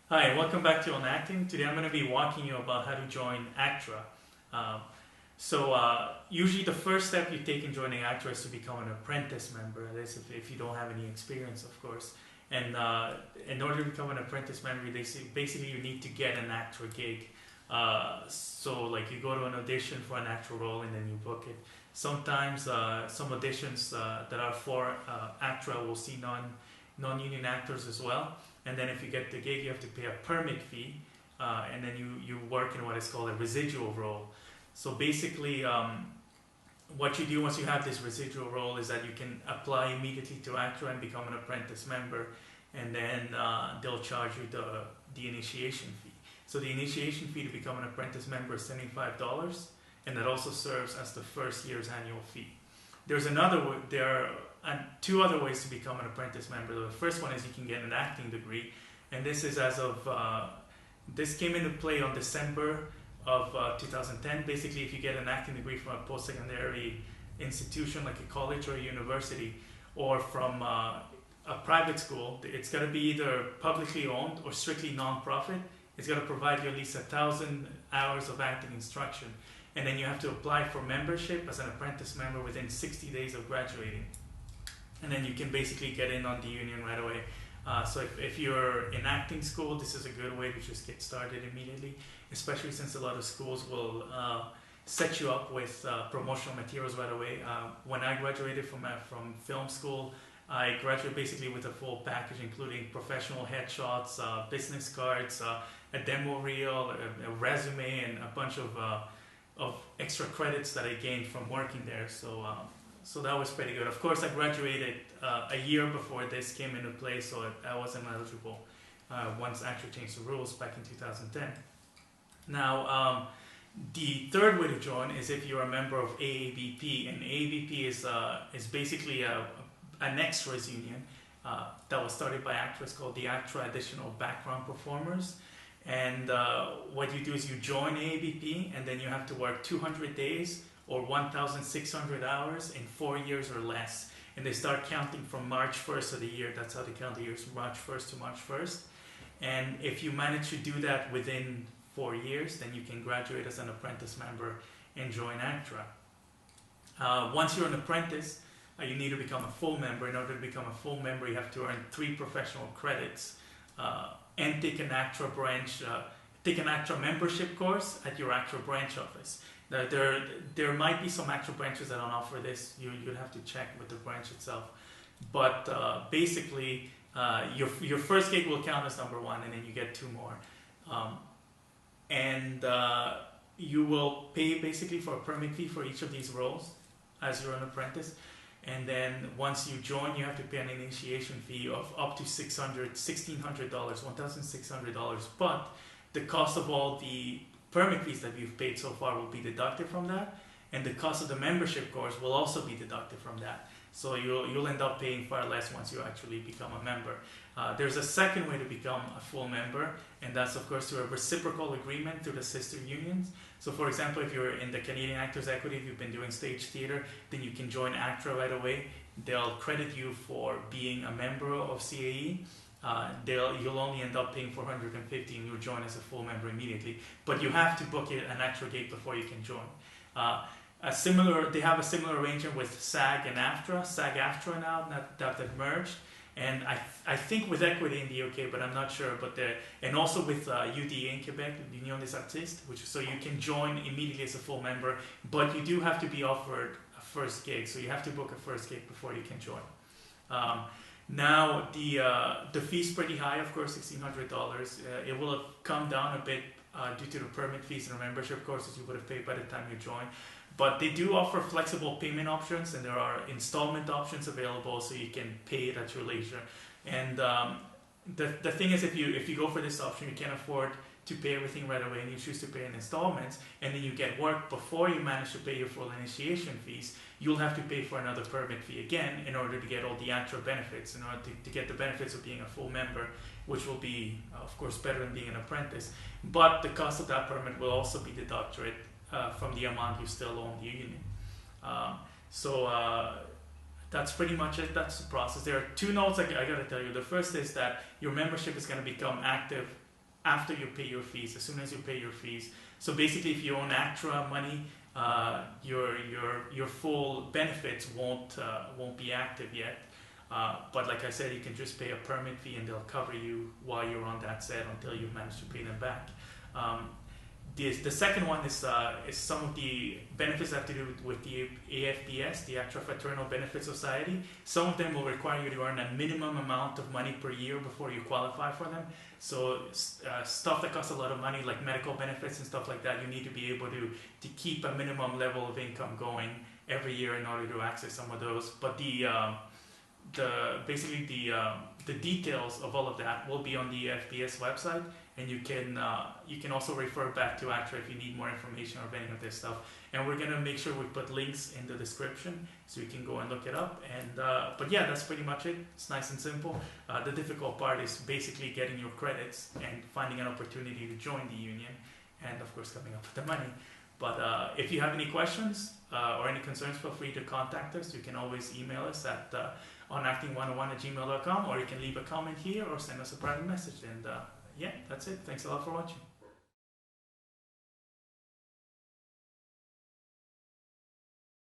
Hi, welcome back to On Acting. Today I'm going to be walking you about how to join ACTRA. Usually the first step you take in joining ACTRA is to become an apprentice member. That is, if you don't have any experience, of course. And in order to become an apprentice member, basically you need to get an ACTRA gig. Like you go to an audition for an ACTRA role and then you book it. Sometimes some auditions that are for ACTRA will see non-union actors as well. And then if you get the gig, you have to pay a permit fee, and then you work in what is called a residual role. So basically, what you do once you have this residual role is that you can apply immediately to ACTRA and become an apprentice member, and then they'll charge you the initiation fee. So the initiation fee to become an apprentice member is $75, and that also serves as the first year's annual fee. There are two other ways to become an apprentice member. The first one is you can get an acting degree, and this is this came into play on December of 2010. Basically, if you get an acting degree from a post-secondary institution like a college or a university, or from a private school, it's got to be either publicly owned or strictly non-profit. It's got to provide you at least 1,000 hours of acting instruction. And then you have to apply for membership as an apprentice member within 60 days of graduating. And then you can basically get in on the union right away. So if you're in acting school, this is a good way to just get started immediately, especially since a lot of schools will set you up with promotional materials right away. When I graduated from film school, I graduated basically with a full package, including professional headshots, business cards, a demo reel, a resume, and a bunch of extra credits that I gained from working there. So that was pretty good. Of course, I graduated a year before this came into play, so I wasn't eligible once ACTRA changed the rules back in 2010. Now, the third way to join is if you're a member of AABP, and AABP is basically an extras union that was started by ACTRA. It's called the ACTRA Additional Background Performers. And what you do is you join AABP, and then you have to work 200 days or 1,600 hours in 4 years or less. And they start counting from March 1st of the year. That's how they count the years, March 1st to March 1st. And if you manage to do that within 4 years, then you can graduate as an apprentice member and join ACTRA. Once you're an apprentice, you need to become a full member. In order to become a full member, you have to earn 3 professional credits and take an ACTRA membership course at your ACTRA branch office. There might be some ACTRA branches that don't offer this. You'd have to check with the branch itself. But basically, your first gig will count as number 1, and then you get 2 more. You will pay basically for a permit fee for each of these roles as you're an apprentice. And then once you join, you have to pay an initiation fee of up to $1,600, $1,600. But the cost of all the permit fees that you've paid so far will be deducted from that, and the cost of the membership course will also be deducted from that. So you'll end up paying far less once you actually become a member. There's a second way to become a full member, and that's of course through a reciprocal agreement through the sister unions. So for example, if you're in the Canadian Actors Equity, if you've been doing stage theater, then you can join ACTRA right away. They'll credit you for being a member of CAE. You'll only end up paying $450 and you'll join as a full member immediately. But you have to book an ACTRA gig before you can join. They have a similar arrangement with SAG and AFTRA. SAG-AFTRA now that they've merged, and I think with Equity in the UK, but I'm not sure. And also with UDA in Quebec, L'Union des Artistes, so you can join immediately as a full member, but you do have to be offered a first gig. So you have to book a first gig before you can join. Now the fee's pretty high, of course, $1,600. It will have come down a bit due to the permit fees and the membership courses you would have paid by the time you join. But they do offer flexible payment options, and there are installment options available, so you can pay it at your leisure. And the thing is, if you go for this option, you can't afford to pay everything right away, and you choose to pay in installments, and then you get work before you manage to pay your full initiation fees, you'll have to pay for another permit fee again in order to get all the ACTRA benefits, in order to get the benefits of being a full member, which will be, of course, better than being an apprentice. But the cost of that permit will also be deducted from the amount you still owe the union. That's pretty much it. That's the process. There are 2 notes I gotta tell you. The first is that your membership is going to become active after you pay your fees, as soon as you pay your fees. So basically, if you own ACTRA money, your full benefits won't be active yet. But like I said, you can just pay a permit fee and they'll cover you while you're on that set until you've managed to pay them back. The second one is some of the benefits that have to do with the AFBS, the ACTRA Fraternal Benefit Society. Some of them will require you to earn a minimum amount of money per year before you qualify for them. So stuff that costs a lot of money, like medical benefits and stuff like that, you need to be able to keep a minimum level of income going every year in order to access some of those. But basically the details of all of that will be on the FBS website, and you can also refer back to ACTRA if you need more information of any of this stuff. And we're gonna make sure we put links in the description so you can go and look it up. And but yeah, that's pretty much it. It's nice and simple. The difficult part is basically getting your credits and finding an opportunity to join the union, and of course coming up with the money. But if you have any questions or any concerns, feel free to contact us. You can always email us at onacting101@gmail.com, or you can leave a comment here or send us a private message. And yeah, that's it. Thanks a lot for watching.